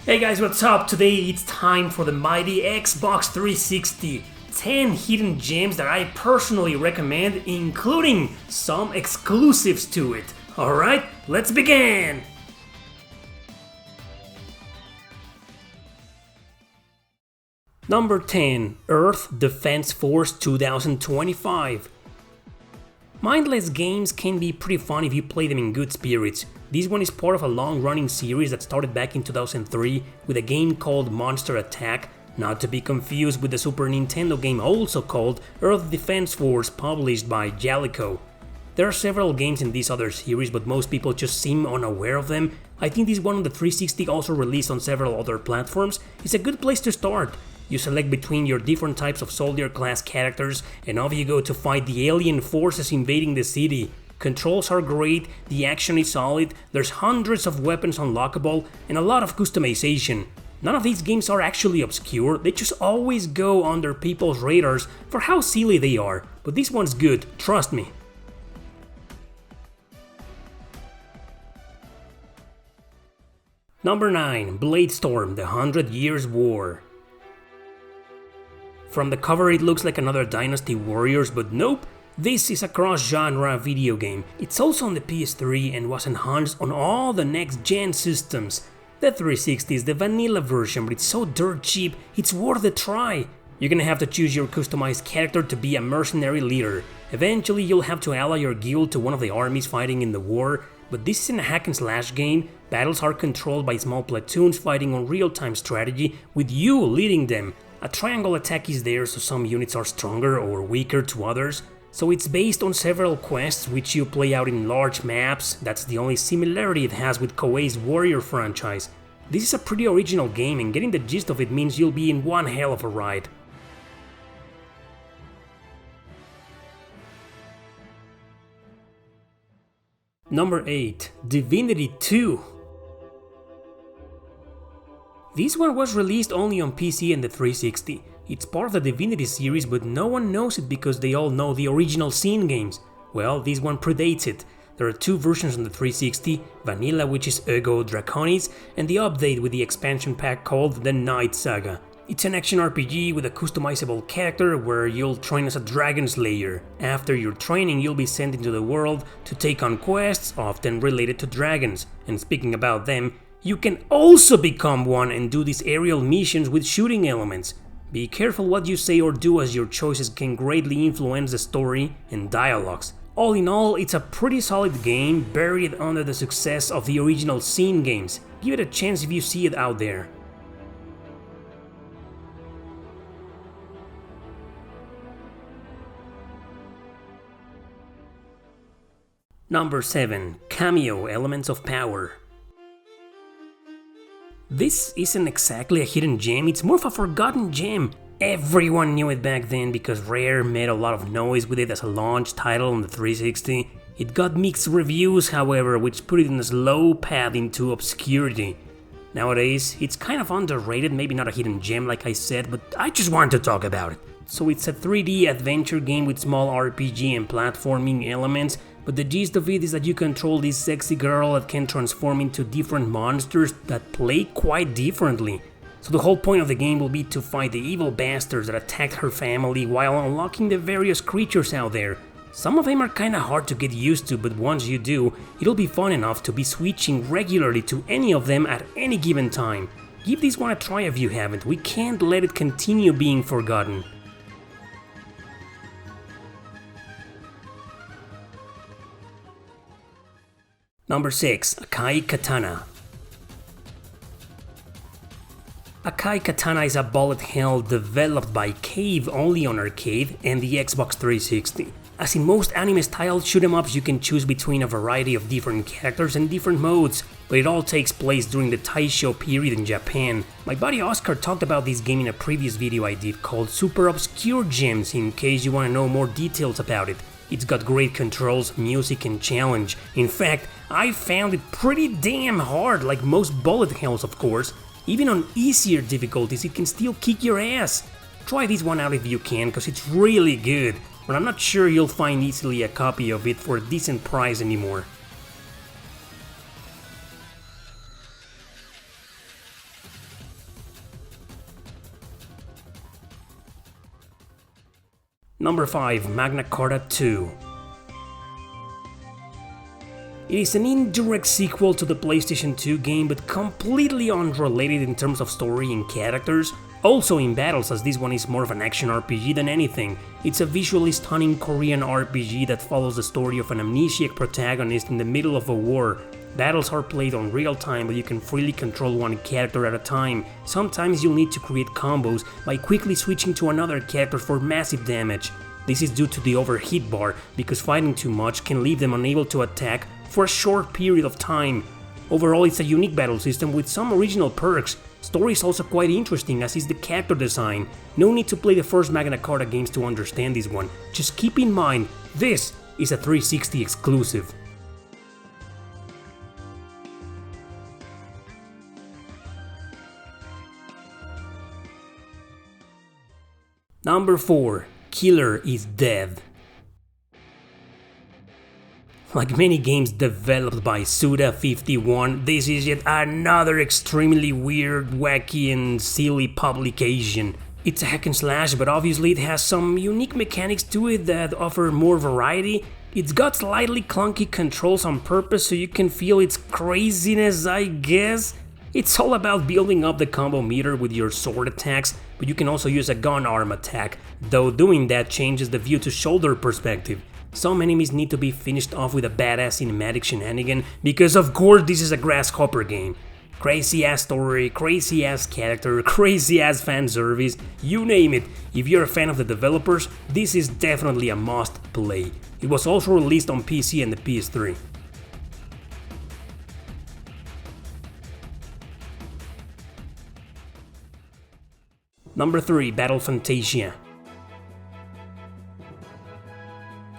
Hey guys, what's up? Today it's time for the mighty Xbox 360. 10 hidden gems that I personally recommend, including some exclusives to it. Alright, let's begin! Number 10. Earth Defense Force 2025. Mindless games can be pretty fun if you play them in good spirits. This one is part of a long-running series that started back in 2003 with a game called Monster Attack, not to be confused with the Super Nintendo game also called Earth Defense Force, published by Jaleco. There are several games in this other series, but most people just seem unaware of them. I think this one on the 360, also released on several other platforms, is a good place to start. You select between your different types of soldier class characters, and off you go to fight the alien forces invading the city. Controls are great, the action is solid, there's hundreds of weapons unlockable, and a lot of customization. None of these games are actually obscure, they just always go under people's radars for how silly they are, but this one's good, trust me. Number 9. Bladestorm: The 100 Years' War. From the cover it looks like another Dynasty Warriors, but nope, this is a cross-genre video game. It's also on the PS3 and was enhanced on all the next-gen systems. The 360 is the vanilla version, but it's so dirt cheap, it's worth a try. You're gonna have to choose your customized character to be a mercenary leader. Eventually you'll have to ally your guild to one of the armies fighting in the war, but this isn't a hack and slash game. Battles are controlled by small platoons fighting on real-time strategy with you leading them. A triangle attack is there, so some units are stronger or weaker to others. So it's based on several quests which you play out in large maps. That's the only similarity it has with Koei's Warrior franchise. This is a pretty original game, and getting the gist of it means you'll be in one hell of a ride. Number 8. Divinity II. This one was released only on PC and the 360. It's part of the Divinity series, but no one knows it because they all know the original Sin games. Well, this one predates it. There are two versions on the 360, Vanilla, which is Ego Draconis, and the update with the expansion pack called The Night Saga. It's an action RPG with a customizable character where you'll train as a Dragon Slayer. After your training, you'll be sent into the world to take on quests, often related to dragons. And speaking about them, you can also become one and do these aerial missions with shooting elements. Be careful what you say or do, as your choices can greatly influence the story and dialogues. All in all, it's a pretty solid game, buried under the success of the original Sin games. Give it a chance if you see it out there. Number 7. Cameo: Elements of Power. This isn't exactly a hidden gem, it's more of a forgotten gem. Everyone knew it back then because Rare made a lot of noise with it as a launch title on the 360. It got mixed reviews, however, which put it in a slow path into obscurity. Nowadays, it's kind of underrated, maybe not a hidden gem like I said, but I just wanted to talk about it. So it's a 3D adventure game with small RPG and platforming elements, but the gist of it is that you control this sexy girl that can transform into different monsters that play quite differently. So the whole point of the game will be to fight the evil bastards that attacked her family while unlocking the various creatures out there. Some of them are kinda hard to get used to, but once you do, it'll be fun enough to be switching regularly to any of them at any given time. Give this one a try if you haven't, we can't let it continue being forgotten. Number 6. Akai Katana. Akai Katana is a bullet hell developed by Cave only on arcade and the Xbox 360. As in most anime-style shoot-em-ups, you can choose between a variety of different characters and different modes, but it all takes place during the Taisho period in Japan. My buddy Oscar talked about this game in a previous video I did called Super Obscure Gems, in case you want to know more details about it. It's got great controls, music, and challenge. In fact, I found it pretty damn hard, like most bullet hells of course. Even on easier difficulties, it can still kick your ass. Try this one out if you can, cause it's really good, but I'm not sure you'll find easily a copy of it for a decent price anymore. Number 5. Magna Carta II. It is an indirect sequel to the PlayStation 2 game, but completely unrelated in terms of story and characters. Also in battles, as this one is more of an action RPG than anything. It's a visually stunning Korean RPG that follows the story of an amnesiac protagonist in the middle of a war. Battles are played on real time, but you can freely control one character at a time. Sometimes you'll need to create combos by quickly switching to another character for massive damage. This is due to the overheat bar, because fighting too much can leave them unable to attack for a short period of time. Overall, it's a unique battle system with some original perks. Story is also quite interesting, as is the character design. No need to play the first Magna Carta games to understand this one. Just keep in mind, this is a 360 exclusive. Number 4. Killer is Dead. Like many games developed by Suda51, this is yet another extremely weird, wacky and silly publication. It's a hack and slash, but obviously it has some unique mechanics to it that offer more variety. It's got slightly clunky controls on purpose so you can feel its craziness, I guess. It's all about building up the combo meter with your sword attacks, but you can also use a gun arm attack, though doing that changes the view to shoulder perspective. Some enemies need to be finished off with a badass cinematic shenanigan, because of course this is a grasshopper game. Crazy ass story, crazy ass character, crazy ass fan service, you name it. If you're a fan of the developers, this is definitely a must play. It was also released on PC and the PS3. Number 3. Battle Fantasia.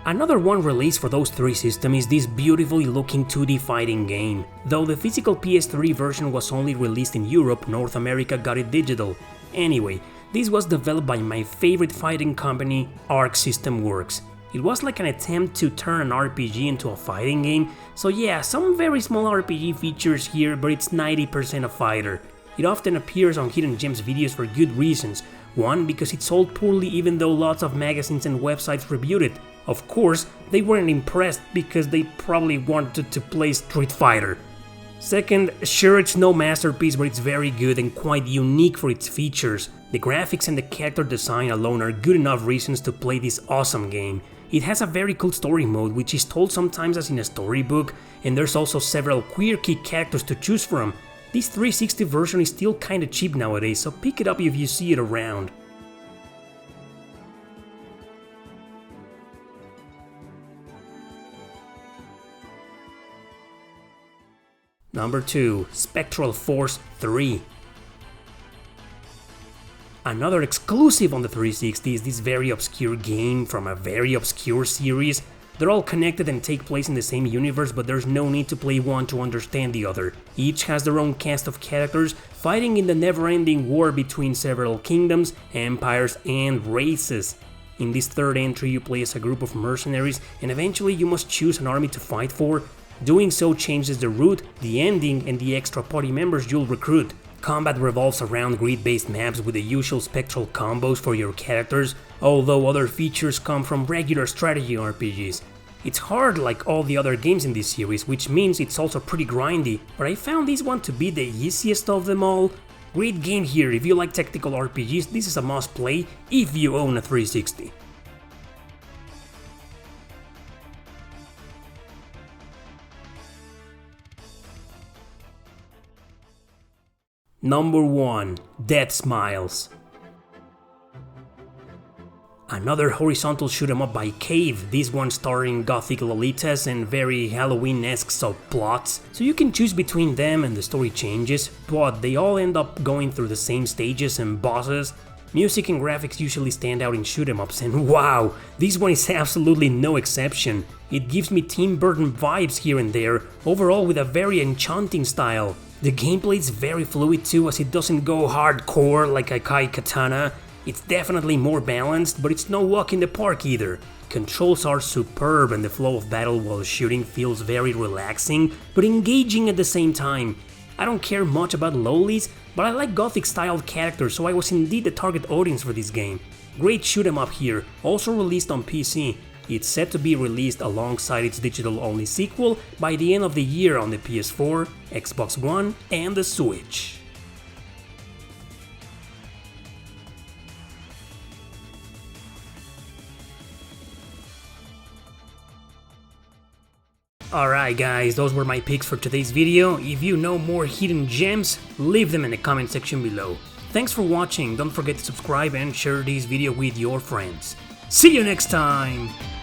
Another one released for those three systems is this beautifully looking 2D fighting game. Though the physical PS3 version was only released in Europe, North America got it digital. Anyway, this was developed by my favorite fighting company, Arc System Works. It was like an attempt to turn an RPG into a fighting game, so yeah, some very small RPG features here, but it's 90% a fighter. It often appears on Hidden Gems videos for good reasons. One, because it sold poorly even though lots of magazines and websites reviewed it. Of course, they weren't impressed because they probably wanted to play Street Fighter. Second, sure, it's no masterpiece, but it's very good and quite unique for its features. The graphics and the character design alone are good enough reasons to play this awesome game. It has a very cool story mode, which is told sometimes as in a storybook, and there's also several quirky characters to choose from. This 360 version is still kinda cheap nowadays, so pick it up if you see it around. Number 2. Spectral Force 3. Another exclusive on the 360 is this very obscure game from a very obscure series. They're all connected and take place in the same universe, but there's no need to play one to understand the other. Each has their own cast of characters, fighting in the never-ending war between several kingdoms, empires, and races. In this third entry, you play as a group of mercenaries, and eventually you must choose an army to fight for. Doing so changes the route, the ending, and the extra party members you'll recruit. Combat revolves around grid-based maps with the usual spectral combos for your characters, although other features come from regular strategy RPGs. It's hard like all the other games in this series, which means it's also pretty grindy, but I found this one to be the easiest of them all. Great game here. If you like tactical RPGs, this is a must play if you own a 360. Number 1. Dead Smiles. Another horizontal shoot-'em-up by Cave, this one starring gothic lolitas and very Halloween-esque subplots. So you can choose between them and the story changes, but they all end up going through the same stages and bosses. Music and graphics usually stand out in shoot-'em-ups, and wow, this one is absolutely no exception. It gives me Tim Burton vibes here and there, overall with a very enchanting style. The gameplay is very fluid too, as it doesn't go hardcore like Akai Katana. It's definitely more balanced, but it's no walk in the park either. Controls are superb and the flow of battle while shooting feels very relaxing, but engaging at the same time. I don't care much about lowlies, but I like gothic styled characters, so I was indeed the target audience for this game. Great shoot 'em up here, also released on PC. It's set to be released alongside its digital-only sequel by the end of the year on the PS4, Xbox One, and the Switch. Alright guys, those were my picks for today's video. If you know more hidden gems, leave them in the comment section below. Thanks for watching, don't forget to subscribe and share this video with your friends. See you next time!